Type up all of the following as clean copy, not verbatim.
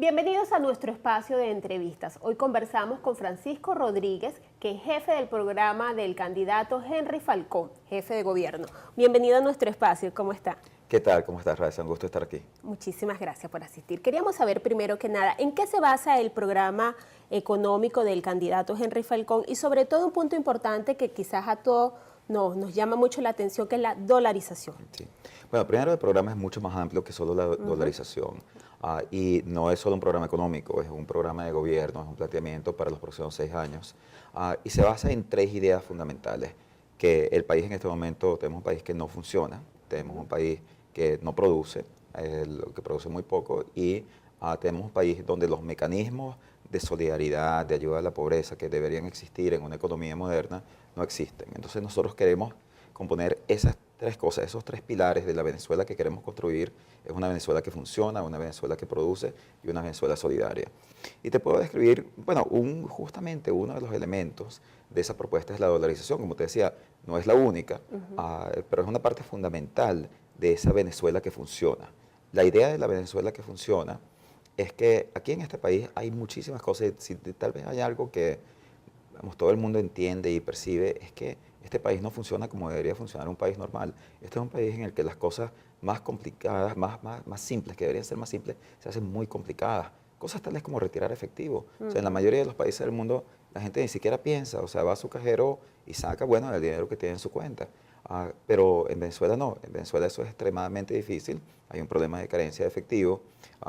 Bienvenidos a nuestro espacio de entrevistas. Hoy conversamos con Francisco Rodríguez, que es jefe del programa del candidato Henry Falcón, jefe de gobierno. Bienvenido a nuestro espacio, ¿cómo está? ¿Qué tal? ¿Cómo estás, Raiza? Un gusto estar aquí. Muchísimas gracias por asistir. Queríamos saber primero que nada, ¿en qué se basa el programa económico del candidato Henry Falcón? Y sobre todo un punto importante que quizás a todos nos llama mucho la atención, que es la dolarización. Sí. Bueno, primero el programa es mucho más amplio que solo la dolarización. Y no es solo un programa económico, es un programa de gobierno, es un planteamiento para los próximos 6 años. Y se basa en 3 ideas fundamentales. Que el país en este momento, tenemos un país que no funciona, tenemos un país que no produce, que produce muy poco, y tenemos un país donde los mecanismos de solidaridad, de ayuda a la pobreza que deberían existir en una economía moderna, no existen. Entonces nosotros queremos componer esas 3 cosas, esos 3 pilares de la Venezuela que queremos construir. Es una Venezuela que funciona, una Venezuela que produce y una Venezuela solidaria. Y te puedo describir, bueno, justamente uno de los elementos de esa propuesta es la dolarización. Como te decía, no es la única, pero es una parte fundamental de esa Venezuela que funciona. La idea de la Venezuela que funciona es que aquí en este país hay muchísimas cosas, si tal vez hay algo que vamos, todo el mundo entiende y percibe, es que este país no funciona como debería funcionar un país normal. Este es un país en el que las cosas más complicadas, más simples, que deberían ser más simples, se hacen muy complicadas. Cosas tales como retirar efectivo. O sea, en la mayoría de los países del mundo la gente ni siquiera piensa, o sea, va a su cajero y saca, bueno, el dinero que tiene en su cuenta. Pero en Venezuela no, en Venezuela eso es extremadamente difícil, hay un problema de carencia de efectivo.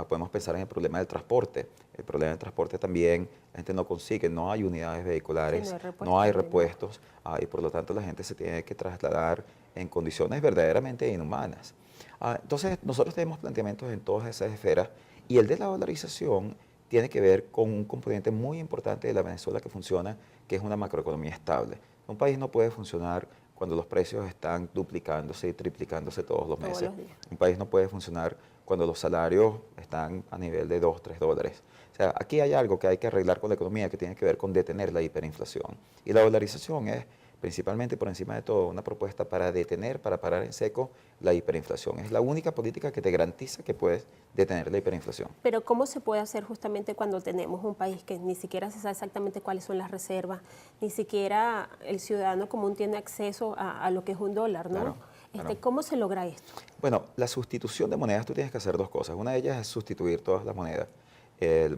Podemos pensar en el problema del transporte. El problema del transporte también, la gente no consigue, no hay unidades vehiculares, Sí, no hay repuestos, y por lo tanto la gente se tiene que trasladar en condiciones verdaderamente inhumanas. Entonces nosotros tenemos planteamientos en todas esas esferas, y el de la dolarización tiene que ver con un componente muy importante de la Venezuela que funciona, que es una macroeconomía estable. Un país no puede funcionar cuando los precios están duplicándose y triplicándose todos los meses. Todos los días. Un país no puede funcionar cuando los salarios están a nivel de 2, 3 dólares. O sea, aquí hay algo que hay que arreglar con la economía que tiene que ver con detener la hiperinflación. Y la dolarización es principalmente, por encima de todo, una propuesta para detener, para parar en seco la hiperinflación. Es la única política que te garantiza que puedes detener la hiperinflación. Pero ¿cómo se puede hacer justamente cuando tenemos un país que ni siquiera se sabe exactamente cuáles son las reservas, ni siquiera el ciudadano común tiene acceso a lo que es un dólar, ¿no? Claro. ¿Cómo se logra esto? Bueno, la sustitución de monedas, tú tienes que hacer 2 cosas. Una de ellas es sustituir todas las monedas.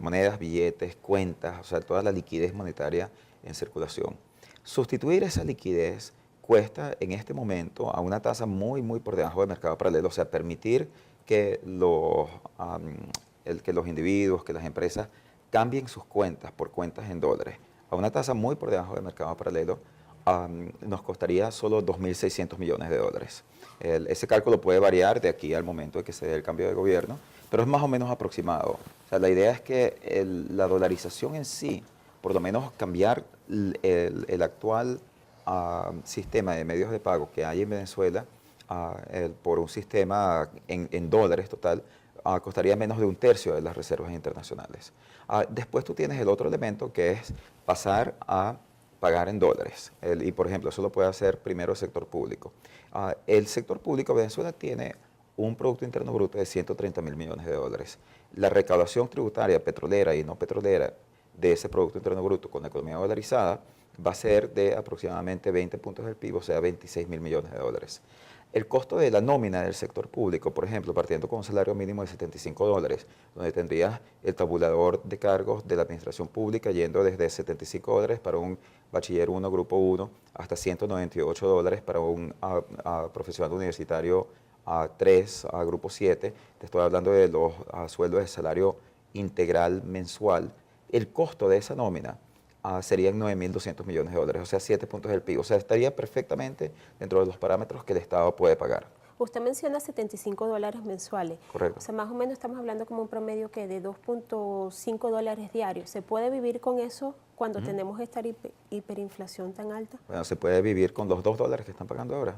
Monedas, billetes, cuentas, o sea, toda la liquidez monetaria en circulación. Sustituir esa liquidez cuesta en este momento a una tasa muy por debajo del mercado paralelo, o sea, permitir que que los individuos, que las empresas cambien sus cuentas por cuentas en dólares a una tasa muy por debajo del mercado paralelo, nos costaría solo 2.600 millones de dólares. Ese cálculo puede variar de aquí al momento de que se dé el cambio de gobierno, pero es más o menos aproximado. O sea, la idea es que la dolarización en sí, por lo menos cambiar el actual sistema de medios de pago que hay en Venezuela por un sistema en dólares total, costaría menos de 1/3 de las reservas internacionales. Después tú tienes el otro elemento que es pasar a pagar en dólares. Y por ejemplo, eso lo puede hacer primero el sector público. El sector público, Venezuela tiene un Producto Interno Bruto de 130.000 millones de dólares. La recaudación tributaria petrolera y no petrolera de ese Producto Interno Bruto con la economía dolarizada va a ser de aproximadamente 20 puntos del PIB, o sea, 26.000 millones de dólares. El costo de la nómina del sector público, por ejemplo, partiendo con un salario mínimo de 75 dólares, donde tendrías el tabulador de cargos de la administración pública yendo desde 75 dólares para un bachiller 1, grupo 1, hasta 198 dólares para un profesional universitario 3, grupo 7. Te estoy hablando de los sueldos de salario integral mensual. El costo de esa nómina serían 9.200 millones de dólares, o sea, 7 puntos del PIB. O sea, estaría perfectamente dentro de los parámetros que el Estado puede pagar. Usted menciona 75 dólares mensuales. Correcto. O sea, más o menos estamos hablando como un promedio que de 2.5 dólares diarios. ¿Se puede vivir con eso cuando tenemos esta hiperinflación tan alta? Bueno, se puede vivir con los 2 dólares que están pagando ahora.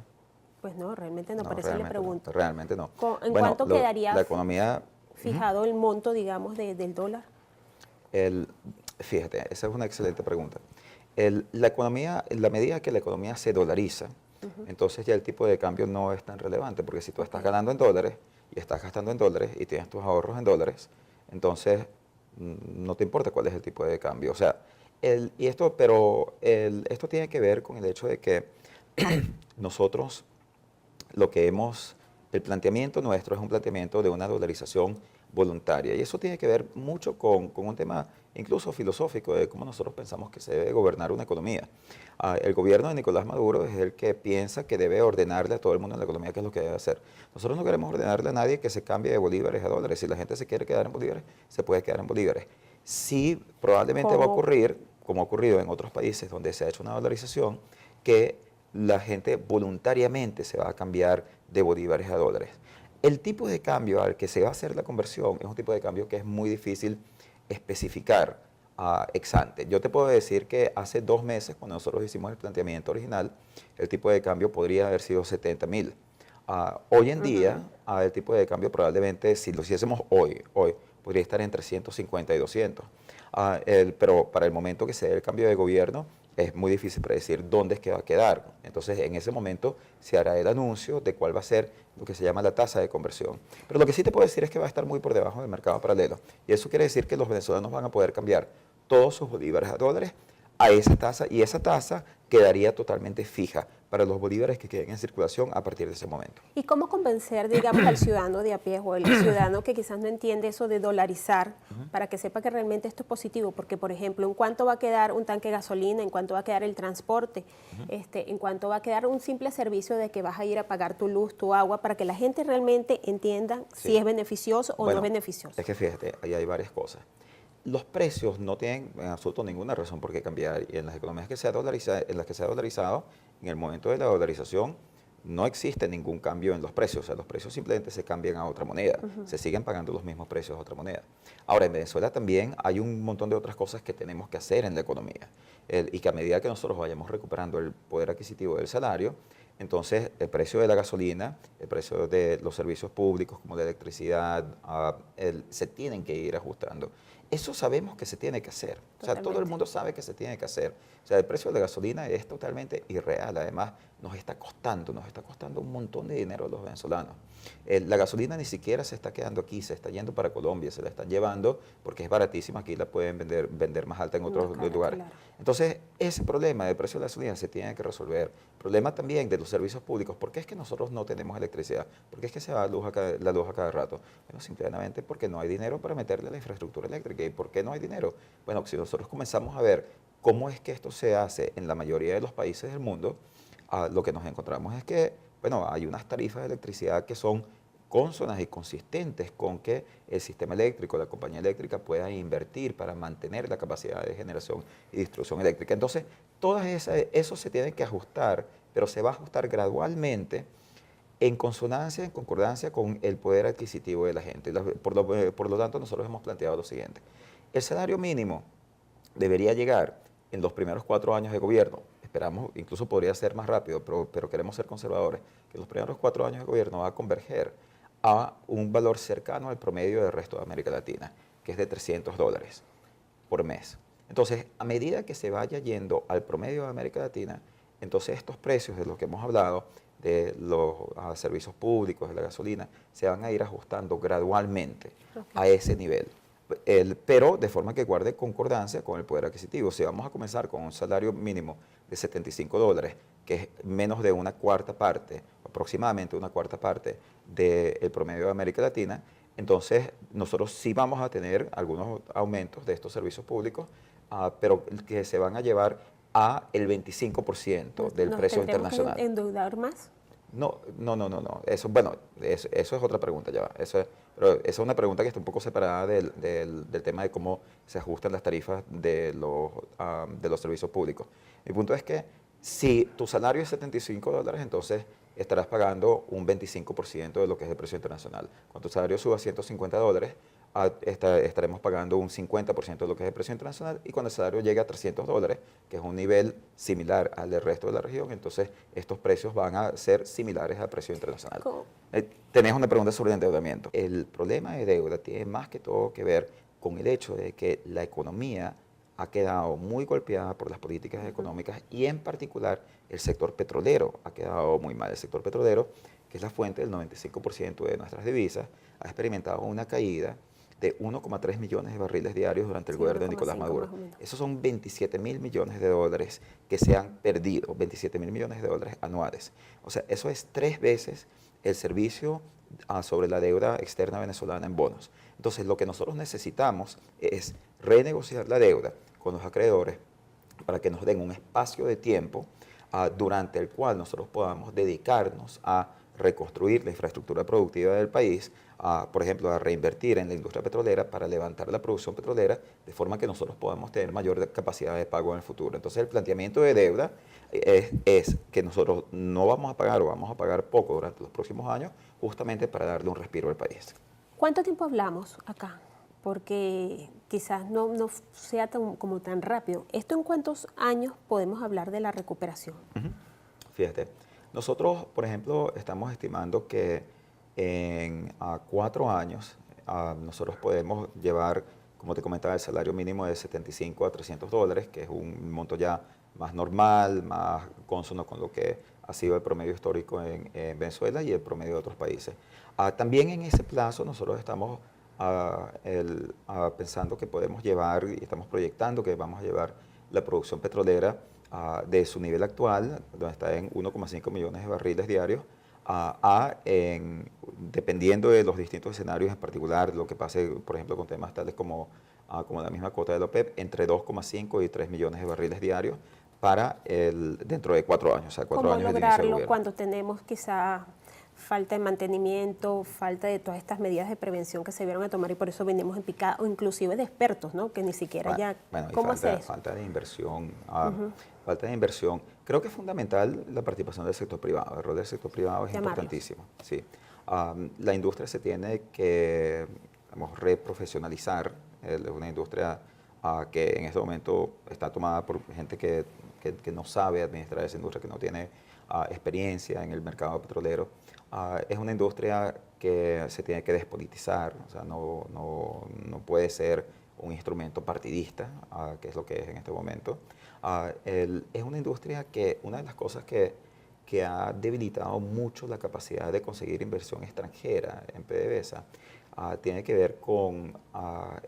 Pues no, realmente no, No, por eso le pregunto. No, realmente no. ¿En Bueno, cuánto quedaría la economía, fijado el monto, digamos, del dólar? Fíjate, esa es una excelente pregunta. La economía, en la medida que la economía se dolariza, entonces ya el tipo de cambio no es tan relevante, porque si tú estás ganando en dólares y estás gastando en dólares y tienes tus ahorros en dólares, entonces no te importa cuál es el tipo de cambio. O sea, esto tiene que ver con el hecho de que nosotros el planteamiento nuestro es un planteamiento de una dolarización voluntaria. Y eso tiene que ver mucho con un tema incluso filosófico de cómo nosotros pensamos que se debe gobernar una economía. El gobierno de Nicolás Maduro es el que piensa que debe ordenarle a todo el mundo en la economía qué es lo que debe hacer. Nosotros no queremos ordenarle a nadie que se cambie de bolívares a dólares. Si la gente se quiere quedar en bolívares, se puede quedar en bolívares. Sí, probablemente va a ocurrir, como ha ocurrido en otros países donde se ha hecho una dolarización, que la gente voluntariamente se va a cambiar de bolívares a dólares. El tipo de cambio al que se va a hacer la conversión es un tipo de cambio que es muy difícil especificar ex ante. Yo te puedo decir que hace 2 meses, cuando nosotros hicimos el planteamiento original, el tipo de cambio podría haber sido 70.000. Hoy en día, el tipo de cambio probablemente, si lo hiciésemos hoy, podría estar entre 150 y 200. Pero para el momento que se dé el cambio de gobierno, es muy difícil predecir dónde es que va a quedar. Entonces, en ese momento se hará el anuncio de cuál va a ser lo que se llama la tasa de conversión. Pero lo que sí te puedo decir es que va a estar muy por debajo del mercado paralelo. Y eso quiere decir que los venezolanos van a poder cambiar todos sus bolívares a dólares a esa tasa, y esa tasa quedaría totalmente fija para los bolívares que queden en circulación a partir de ese momento. ¿Y cómo convencer, digamos, al ciudadano de a pie o el ciudadano que quizás no entiende eso de dolarizar para que sepa que realmente esto es positivo? Porque, por ejemplo, ¿en cuánto va a quedar un tanque de gasolina? ¿En cuánto va a quedar el transporte? ¿En cuánto va a quedar un simple servicio de que vas a ir a pagar tu luz, tu agua, para que la gente realmente entienda si es beneficioso o no es beneficioso? Es que fíjate, ahí hay varias cosas. Los precios no tienen en absoluto ninguna razón por qué cambiar, y en las economías en las que se ha dolarizado, en el momento de la dolarización no existe ningún cambio en los precios. O sea, los precios simplemente se cambian a otra moneda, se siguen pagando los mismos precios a otra moneda. Ahora, en Venezuela también hay un montón de otras cosas que tenemos que hacer en la economía, y que a medida que nosotros vayamos recuperando el poder adquisitivo del salario, entonces el precio de la gasolina, el precio de los servicios públicos como la electricidad, se tienen que ir ajustando. Eso sabemos que se tiene que hacer. O sea, todo el mundo sabe que se tiene que hacer. O sea, el precio de la gasolina es totalmente irreal. Además, nos está costando un montón de dinero a los venezolanos. La gasolina ni siquiera se está quedando aquí, se está yendo para Colombia, se la están llevando porque es baratísima, aquí la pueden vender más alta en otros lugares. Claro. Entonces, ese problema del precio de la gasolina se tiene que resolver. Problema también de los servicios públicos. ¿Por qué es que nosotros no tenemos electricidad? ¿Por qué es que se va la luz a cada rato? Bueno, simplemente porque no hay dinero para meterle la infraestructura eléctrica. ¿Y por qué no hay dinero? Bueno, si nosotros comenzamos a ver cómo es que esto se hace en la mayoría de los países del mundo, lo que nos encontramos es que, bueno, hay unas tarifas de electricidad que son cónsonas y consistentes con que el sistema eléctrico, la compañía eléctrica pueda invertir para mantener la capacidad de generación y distribución eléctrica. Entonces, eso se tiene que ajustar, pero se va a ajustar gradualmente en consonancia, en concordancia con el poder adquisitivo de la gente. Por lo tanto, nosotros hemos planteado lo siguiente. El salario mínimo debería llegar en los primeros 4 años de gobierno. Esperamos, incluso podría ser más rápido, pero queremos ser conservadores, que en los primeros 4 años de gobierno va a converger a un valor cercano al promedio del resto de América Latina, que es de $300 por mes. Entonces, a medida que se vaya yendo al promedio de América Latina, entonces estos precios de los que hemos hablado, de los servicios públicos, de la gasolina, se van a ir ajustando gradualmente a ese nivel. Pero de forma que guarde concordancia con el poder adquisitivo. Si vamos a comenzar con un salario mínimo de $75, que es menos de una cuarta parte, aproximadamente una cuarta parte del promedio de América Latina, entonces nosotros sí vamos a tener algunos aumentos de estos servicios públicos, pero que se van a llevar a el 25% del precio internacional. ¿Que endeudar más? No. Eso, bueno, eso es otra pregunta ya. Pero esa es una pregunta que está un poco separada del tema de cómo se ajustan las tarifas de los servicios públicos. Mi punto es que si tu salario es $75, entonces estarás pagando un 25% de lo que es el precio internacional. Cuando tu salario suba a $150, estaremos pagando un 50% de lo que es el precio internacional, y cuando el salario llegue a $300, que es un nivel similar al del resto de la región, entonces estos precios van a ser similares al precio internacional. Tenés una pregunta sobre el endeudamiento. El problema de deuda tiene más que todo que ver con el hecho de que la economía ha quedado muy golpeada por las políticas económicas, y en particular el sector petrolero ha quedado muy mal. El sector petrolero, que es la fuente del 95% de nuestras divisas, ha experimentado una caída de 1,3 millones de barriles diarios durante el Sí, gobierno de Nicolás 1,5 Maduro. más o menos. Esos son 27.000 millones de dólares que se han perdido, 27.000 millones de dólares anuales. O sea, eso es 3 veces el servicio sobre la deuda externa venezolana en bonos. Entonces, lo que nosotros necesitamos es renegociar la deuda con los acreedores para que nos den un espacio de tiempo durante el cual nosotros podamos dedicarnos a reconstruir la infraestructura productiva del país, por ejemplo, a reinvertir en la industria petrolera para levantar la producción petrolera de forma que nosotros podamos tener mayor capacidad de pago en el futuro. Entonces, el planteamiento de deuda es que nosotros no vamos a pagar o vamos a pagar poco durante los próximos años, justamente para darle un respiro al país. ¿Cuánto tiempo hablamos acá? Porque quizás no sea como tan rápido. ¿Esto en cuántos años podemos hablar de la recuperación? Fíjate, nosotros, por ejemplo, estamos estimando que en 4 años nosotros podemos llevar, como te comentaba, el salario mínimo de 75 a 300 dólares, que es un monto ya más normal, más cónsono con lo que ha sido el promedio histórico en Venezuela y el promedio de otros países. También en ese plazo nosotros estamos pensando que podemos llevar y estamos proyectando que vamos a llevar la producción petrolera de su nivel actual, donde está en 1,5 millones de barriles diarios, dependiendo de los distintos escenarios, en particular lo que pase, por ejemplo, con temas tales como la misma cuota de la OPEP, entre 2,5 y 3 millones de barriles diarios dentro de 4 años, o sea, 4 ¿Cómo años del inicio del lograrlo gobierno. cuando tenemos quizá falta de mantenimiento, falta de todas estas medidas de prevención que se vieron a tomar y por eso venimos en picada, o inclusive de expertos, ¿no? Que ni siquiera Bueno, y ¿Cómo hacer eso? falta de inversión. Falta de inversión. Creo que es fundamental la participación del sector privado. El rol del sector privado es Llamarlos. importantísimo. Sí. La industria se tiene que, digamos, reprofesionalizar. Es una industria que en este momento está tomada por gente que no sabe administrar esa industria, que no tiene experiencia en el mercado petrolero. Es una industria que se tiene que despolitizar, o sea, no puede ser un instrumento partidista, que es lo que es en este momento. Es una industria que una de las cosas que ha debilitado mucho la capacidad de conseguir inversión extranjera en PDVSA tiene que ver con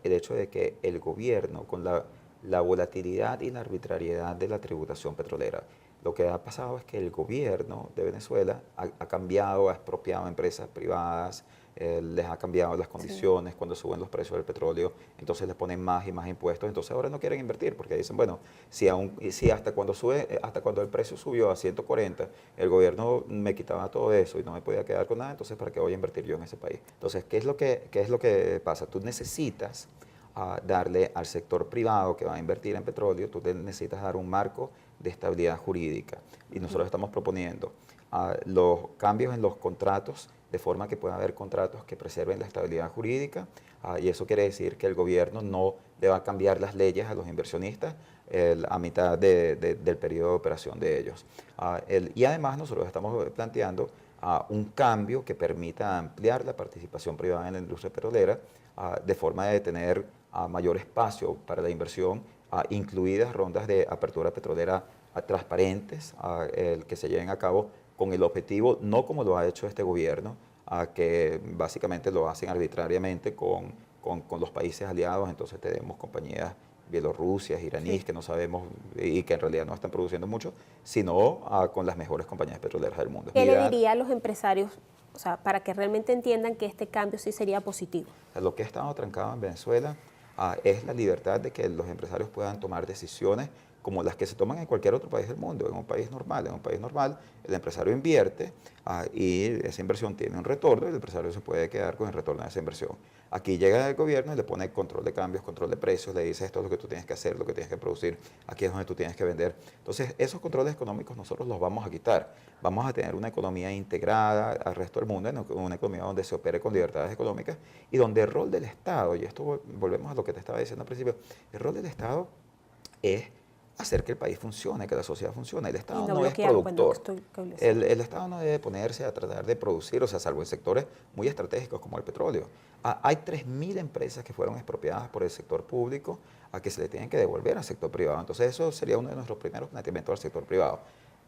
el hecho de que el gobierno, con la volatilidad y la arbitrariedad de la tributación petrolera, lo que ha pasado es que el gobierno de Venezuela ha cambiado, ha expropiado empresas privadas, les ha cambiado las condiciones cuando suben los precios del petróleo, entonces les ponen más y más impuestos, entonces ahora no quieren invertir porque dicen, bueno, si hasta cuando el precio subió a 140, el gobierno me quitaba todo eso y no me podía quedar con nada, entonces ¿para qué voy a invertir yo en ese país? Entonces, qué es lo que pasa? Tú necesitas darle al sector privado que va a invertir en petróleo, tú necesitas dar un marco de estabilidad jurídica. Y nosotros estamos proponiendo los cambios en los contratos de forma que pueda haber contratos que preserven la estabilidad jurídica y eso quiere decir que el gobierno no le va a cambiar las leyes a los inversionistas a mitad del periodo de operación de ellos. Y además nosotros estamos planteando un cambio que permita ampliar la participación privada en la industria petrolera de forma de tener mayor espacio para la inversión, incluidas rondas de apertura petrolera transparentes que se lleven a cabo con el objetivo, no como lo ha hecho este gobierno, que básicamente lo hacen arbitrariamente con los países aliados, entonces tenemos compañías bielorrusias, iraníes, que no sabemos y que en realidad no están produciendo mucho, sino con las mejores compañías petroleras del mundo. ¿Qué le diría a los empresarios, o sea, para que realmente entiendan que este cambio sí sería positivo? Lo que ha estado trancado en Venezuela es la libertad de que los empresarios puedan tomar decisiones como las que se toman en cualquier otro país del mundo, en un país normal. En un país normal, el empresario invierte y esa inversión tiene un retorno y el empresario se puede quedar con el retorno de esa inversión. Aquí llega el gobierno y le pone control de cambios, control de precios, le dice esto es lo que tú tienes que hacer, lo que tienes que producir, aquí es donde tú tienes que vender. Entonces, esos controles económicos nosotros los vamos a quitar. Vamos a tener una economía integrada al resto del mundo, una economía donde se opere con libertades económicas y donde el rol del Estado, y esto volvemos a lo que te estaba diciendo al principio, el rol del Estado es hacer que el país funcione, que la sociedad funcione. El Estado no es productor. El Estado no debe ponerse a tratar de producir, o sea, salvo en sectores muy estratégicos como el petróleo. Hay 3.000 empresas que fueron expropiadas por el sector público a que se le tienen que devolver al sector privado. Entonces, eso sería uno de nuestros primeros planteamientos al sector privado.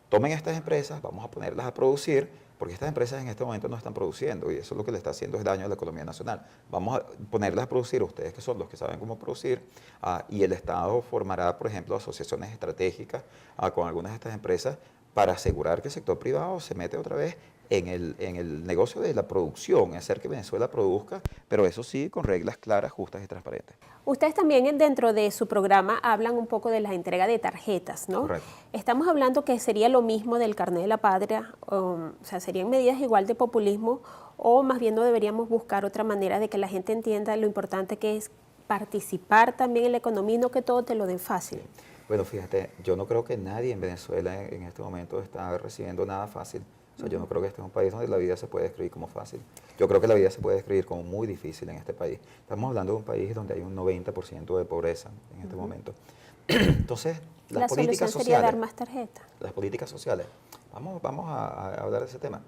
tomen estas empresas, vamos a ponerlas a producir, porque estas empresas en este momento no están produciendo y eso es lo que le está haciendo es daño a la economía nacional. Vamos a ponerlas a producir, ustedes que son los que saben cómo producir, y el Estado formará, por ejemplo, asociaciones estratégicas con algunas de estas empresas para asegurar que el sector privado se mete otra vez en el negocio de la producción, hacer que Venezuela produzca, pero eso sí, con reglas claras, justas y transparentes. Ustedes también dentro de su programa hablan un poco de la entrega de tarjetas, ¿no? Correcto. Estamos hablando que sería lo mismo del carnet de la patria, o sea, serían medidas igual de populismo, o más bien no deberíamos buscar otra manera de que la gente entienda lo importante que es participar también en la economía y no que todo te lo den fácil. Bueno, fíjate, yo no creo que nadie en Venezuela en este momento está recibiendo nada fácil. O sea, yo no creo que este es un país donde la vida se puede describir como fácil. Yo creo que la vida se puede describir como muy difícil en este país. Estamos hablando de un país donde hay un 90% de pobreza en este momento. Entonces, La solución sería dar más tarjetas. Las políticas sociales, vamos a hablar de ese tema.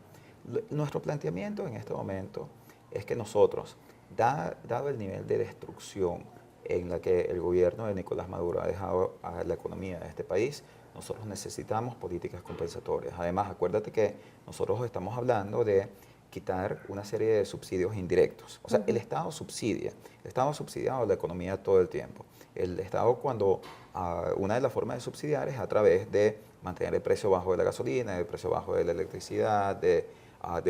Nuestro planteamiento en este momento es que nosotros, dado el nivel de destrucción en la que el gobierno de Nicolás Maduro ha dejado a la economía de este país, nosotros necesitamos políticas compensatorias. Además, acuérdate que nosotros estamos hablando de quitar una serie de subsidios indirectos. O sea, el Estado subsidia, el Estado ha subsidiado la economía todo el tiempo. El Estado cuando una de las formas de subsidiar es a través de mantener el precio bajo de la gasolina, el precio bajo de la electricidad, de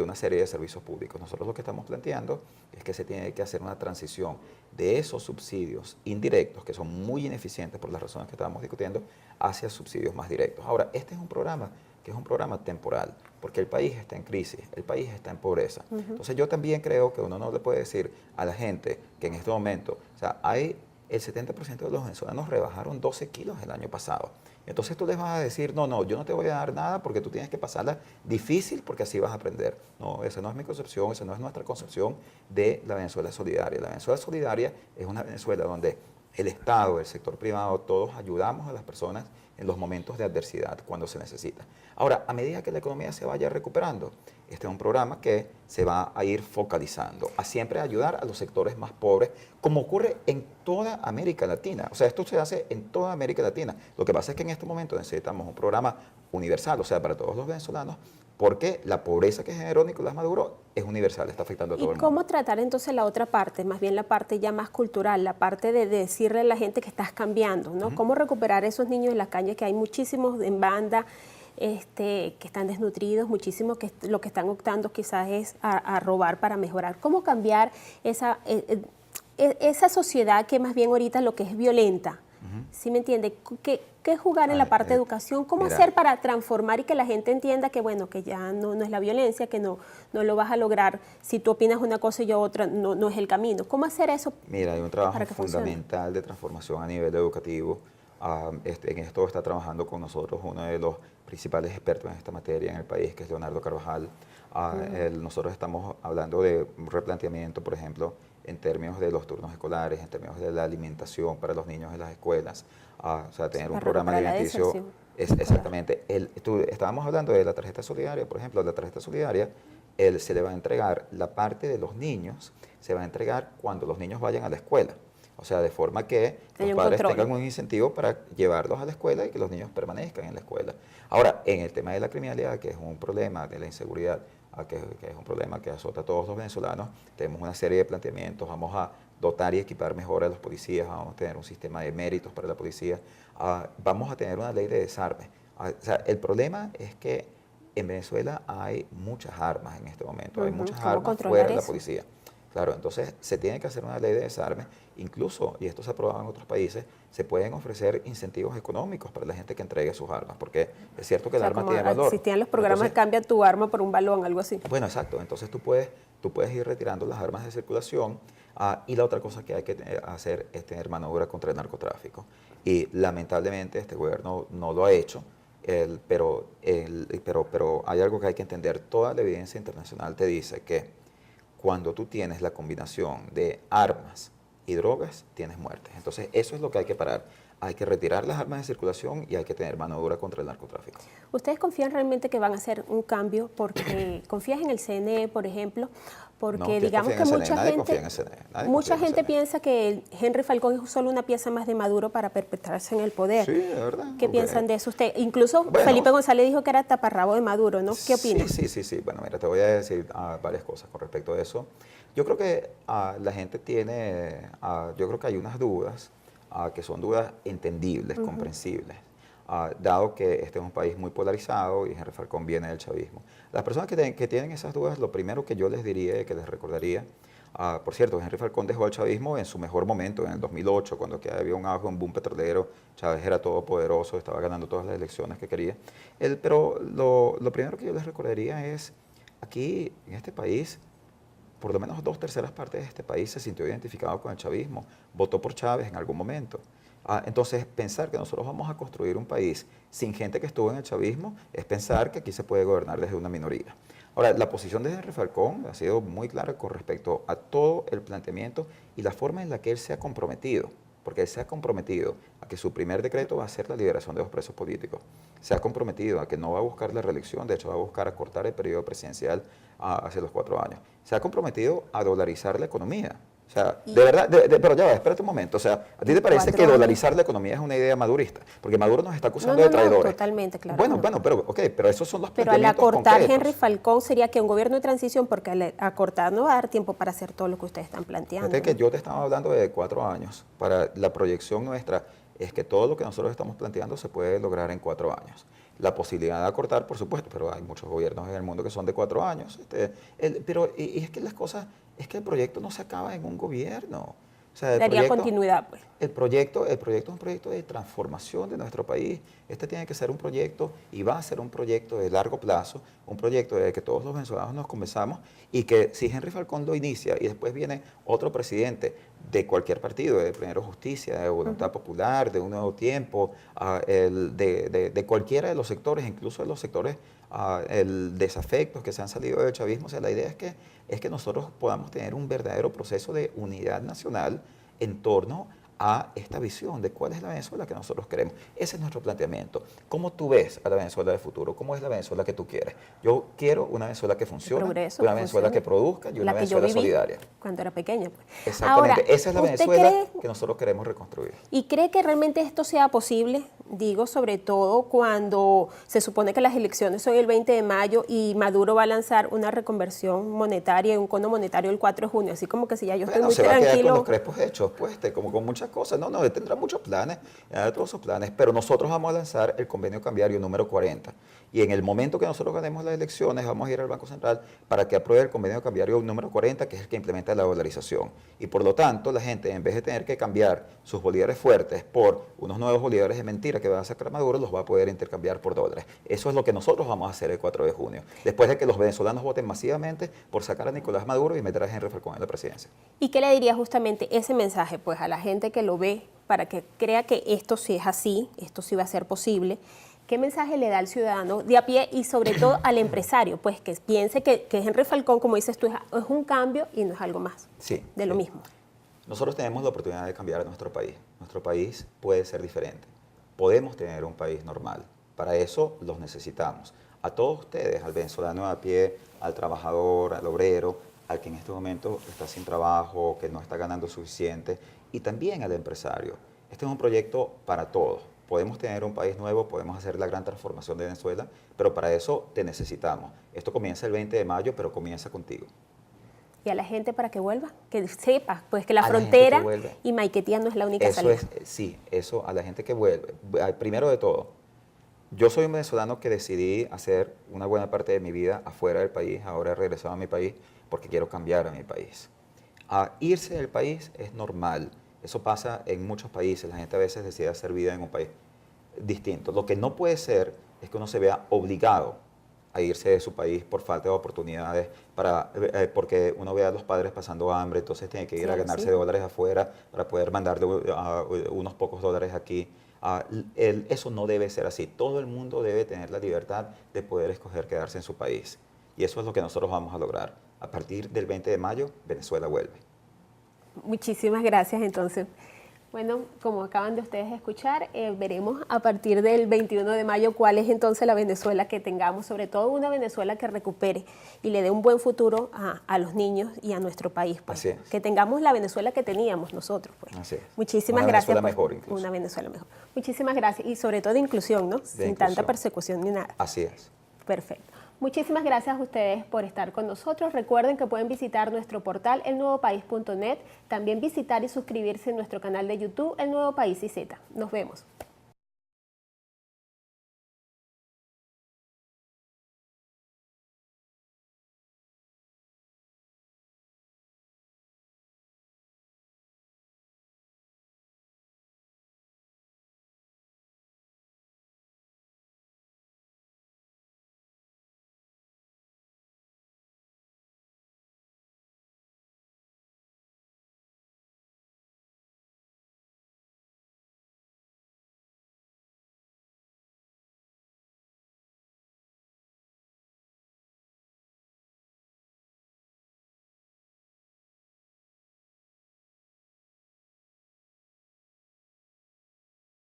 una serie de servicios públicos. Nosotros lo que estamos planteando es que se tiene que hacer una transición de esos subsidios indirectos, que son muy ineficientes por las razones que estábamos discutiendo, hacia subsidios más directos. Ahora, este es un programa que es un programa temporal, porque el país está en crisis, el país está en pobreza. Entonces yo también creo que uno no le puede decir a la gente que en este momento, o sea, el 70% de los venezolanos rebajaron 12 kilos el año pasado. Entonces tú les vas a decir, no, yo no te voy a dar nada porque tú tienes que pasarla difícil porque así vas a aprender. No, esa no es mi concepción, esa no es nuestra concepción de la Venezuela solidaria. La Venezuela solidaria es una Venezuela donde el Estado, el sector privado, todos ayudamos a las personas en los momentos de adversidad, cuando se necesita. Ahora, a medida que la economía se vaya recuperando, este es un programa que se va a ir focalizando, a siempre ayudar a los sectores más pobres, como ocurre en toda América Latina. O sea, esto se hace en toda América Latina. Lo que pasa es que en este momento necesitamos un programa universal, o sea, para todos los venezolanos, porque la pobreza que generó Nicolás Maduro es universal, está afectando a todo el mundo. ¿Y cómo tratar entonces la otra parte, más bien la parte ya más cultural, la parte de decirle a la gente que estás cambiando, ¿no? ¿Cómo recuperar esos niños en las calles, que hay muchísimos en banda, que están desnutridos, muchísimos que lo que están optando quizás es a robar para mejorar? ¿Cómo cambiar esa sociedad que más bien ahorita lo que es violenta? ¿Sí me entiende? ¿Qué jugar en la parte de educación? ¿Cómo hacer para transformar y que la gente entienda que, bueno, que ya no es la violencia, que no lo vas a lograr si tú opinas una cosa y yo otra, no es el camino? ¿Cómo hacer eso? Mira, hay un trabajo fundamental de transformación a nivel educativo. En esto está trabajando con nosotros uno de los principales expertos en esta materia en el país, que es Leonardo Carvajal. Nosotros estamos hablando de un replanteamiento, por ejemplo, en términos de los turnos escolares, en términos de la alimentación para los niños en las escuelas, o sea, tener un programa alimenticio. Exactamente. Estábamos hablando de la tarjeta solidaria, por ejemplo, la tarjeta solidaria, se le va a entregar la parte de los niños, se va a entregar cuando los niños vayan a la escuela. O sea, de forma que los padres tengan un incentivo para llevarlos a la escuela y que los niños permanezcan en la escuela. Ahora, en el tema de la criminalidad, que es un problema de la inseguridad, que es un problema que azota a todos los venezolanos, tenemos una serie de planteamientos. Vamos a dotar y equipar mejor a los policías, vamos a tener un sistema de méritos para la policía, vamos a tener una ley de desarme. O sea, el problema es que en Venezuela hay muchas armas en este momento, hay muchas armas fuera de la policía. Claro, entonces se tiene que hacer una ley de desarme, incluso, y esto se ha aprobado en otros países, se pueden ofrecer incentivos económicos para la gente que entregue sus armas, porque es cierto que el arma tiene valor. Existían los programas de cambia tu arma por un balón, algo así. Bueno, exacto, entonces tú puedes ir retirando las armas de circulación, y la otra cosa que hay que hacer es tener mano dura contra el narcotráfico. Y lamentablemente este gobierno no lo ha hecho, pero hay algo que hay que entender. Toda la evidencia internacional te dice que cuando tú tienes la combinación de armas y drogas, tienes muertes. Entonces, eso es lo que hay que parar. hay que retirar las armas de circulación y hay que tener mano dura contra el narcotráfico. ¿Ustedes confían realmente que van a hacer un cambio? Porque confías en el CNE, por ejemplo, porque No, digamos que nadie confía en el CNE. mucha gente piensa que Henry Falcón es solo una pieza más de Maduro para perpetrarse en el poder. Sí, de verdad. ¿Qué piensan de eso usted? Incluso Bueno, Felipe González dijo que era taparrabo de Maduro, ¿no? ¿Qué opina? Sí. Bueno, mira, te voy a decir varias cosas con respecto a eso. Yo creo que la gente tiene, yo creo que hay unas dudas que son dudas entendibles, comprensibles, dado que este es un país muy polarizado y Henry Falcón viene del chavismo. Las personas que tienen esas dudas, lo primero que yo les diría y que les recordaría, por cierto, Henry Falcón dejó el chavismo en su mejor momento, en el 2008, cuando había un auge, un boom petrolero, Chávez era todopoderoso, estaba ganando todas las elecciones que quería. Pero lo primero que yo les recordaría es, aquí en este país, por lo menos 2/3 partes de este país se sintió identificado con el chavismo, votó por Chávez en algún momento. Entonces, pensar que nosotros vamos a construir un país sin gente que estuvo en el chavismo es pensar que aquí se puede gobernar desde una minoría. Ahora, la posición de Henry Falcón ha sido muy clara con respecto a todo el planteamiento y la forma en la que él se ha comprometido, porque él se ha comprometido a que su primer decreto va a ser la liberación de los presos políticos. Se ha comprometido a que no va a buscar la reelección, de hecho va a buscar acortar el periodo presidencial hacia los 4 años. Se ha comprometido a dolarizar la economía. O sea, de verdad, pero ya va, espérate un momento. O sea, ¿a ti te parece que dolarizar la economía es una idea madurista? Porque Maduro nos está acusando de traidores. No, totalmente, claro. Bueno, pero esos son los Pero al planteamientos acortar concretos. Henry Falcón sería que un gobierno de transición, porque al acortar no va a dar tiempo para hacer todo lo que ustedes están planteando. Fíjate que yo te estaba hablando de 4 años. Para la proyección nuestra es que todo lo que nosotros estamos planteando se puede lograr en 4 años. La posibilidad de acortar, por supuesto, pero hay muchos gobiernos en el mundo que son de 4 años. Pero es que las cosas, es que el proyecto no se acaba en un gobierno. O sea, Daría continuidad, pues. El proyecto es un proyecto de transformación de nuestro país. Este tiene que ser un proyecto y va a ser un proyecto de largo plazo, un proyecto de que todos los venezolanos nos conversamos y que si Henry Falcón lo inicia y después viene otro presidente de cualquier partido, de Primero Justicia, de Voluntad Popular, de Un Nuevo Tiempo, de cualquiera de los sectores, incluso de los sectores el desafectos que se han salido del chavismo. O sea, la idea es que nosotros podamos tener un verdadero proceso de unidad nacional en torno a esta visión de cuál es la Venezuela que nosotros queremos. Ese es nuestro planteamiento. ¿Cómo tú ves a la Venezuela del futuro? ¿Cómo es la Venezuela que tú quieres? Yo quiero una Venezuela que funcione, una Venezuela que produzca y una Venezuela solidaria. Cuando era pequeña, pues. Exactamente. Ahora, esa es la Venezuela que nosotros queremos reconstruir. ¿Y cree que realmente esto sea posible? Digo, sobre todo cuando se supone que las elecciones son el 20 de mayo y Maduro va a lanzar una reconversión monetaria y un cono monetario el 4 de junio, así como que si ya yo estoy muy se va a quedar con tranquilo. los crespos hechos, pues, como con muchas cosas. No, él tendrá muchos planes, todos sus planes, pero nosotros vamos a lanzar el convenio cambiario número 40. Y en el momento que nosotros ganemos las elecciones, vamos a ir al Banco Central para que apruebe el convenio cambiario número 40, que es el que implementa la dolarización. Y por lo tanto, la gente, en vez de tener que cambiar sus bolívares fuertes por unos nuevos bolívares de mentira que va a sacar Maduro, los va a poder intercambiar por dólares. Eso es lo que nosotros vamos a hacer el 4 de junio, después de que los venezolanos voten masivamente por sacar a Nicolás Maduro y meter a Henry Falcón en la presidencia. ¿Y qué le diría justamente ese mensaje pues a la gente que lo ve para que crea que esto sí es así, esto sí va a ser posible? ¿Qué mensaje le da al ciudadano de a pie y sobre todo al empresario? Pues que piense que Henry Falcón, como dices tú, es un cambio y no es algo más de lo mismo. Nosotros tenemos la oportunidad de cambiar a nuestro país. Nuestro país puede ser diferente. Podemos tener un país normal. Para eso los necesitamos. A todos ustedes, al venezolano de a pie, al trabajador, al obrero, al que en este momento está sin trabajo, que no está ganando suficiente, y también al empresario. Este es un proyecto para todos. Podemos tener un país nuevo, podemos hacer la gran transformación de Venezuela, pero para eso te necesitamos. Esto comienza el 20 de mayo, pero comienza contigo. Y a la gente para que vuelva, que sepa, pues que la frontera y Maiquetía no es la única salida. Eso a la gente que vuelve. Primero de todo, yo soy un venezolano que decidí hacer una buena parte de mi vida afuera del país, ahora he regresado a mi país porque quiero cambiar a mi país. Irse del país es normal, eso pasa en muchos países, la gente a veces decide hacer vida en un país distinto. Lo que no puede ser es que uno se vea obligado a irse de su país por falta de oportunidades, porque uno ve a los padres pasando hambre, entonces tiene que ir a ganarse dólares afuera para poder mandarle unos pocos dólares aquí. Eso no debe ser así. Todo el mundo debe tener la libertad de poder escoger quedarse en su país. Y eso es lo que nosotros vamos a lograr. A partir del 20 de mayo, Venezuela vuelve. Muchísimas gracias entonces Bueno, como acaban de ustedes escuchar, veremos a partir del 21 de mayo cuál es entonces la Venezuela que tengamos, sobre todo una Venezuela que recupere y le dé un buen futuro a los niños y a nuestro país. Pues. Así es. Que tengamos la Venezuela que teníamos nosotros. Pues. Así es. Muchísimas Una gracias. Venezuela mejor, incluso. Una Venezuela mejor. Muchísimas gracias y sobre todo de inclusión, ¿no? Sin tanta persecución ni nada. Así es. Perfecto. Muchísimas gracias a ustedes por estar con nosotros. Recuerden que pueden visitar nuestro portal elnuevopaís.net, también visitar y suscribirse en nuestro canal de YouTube El Nuevo País IZ. Nos vemos.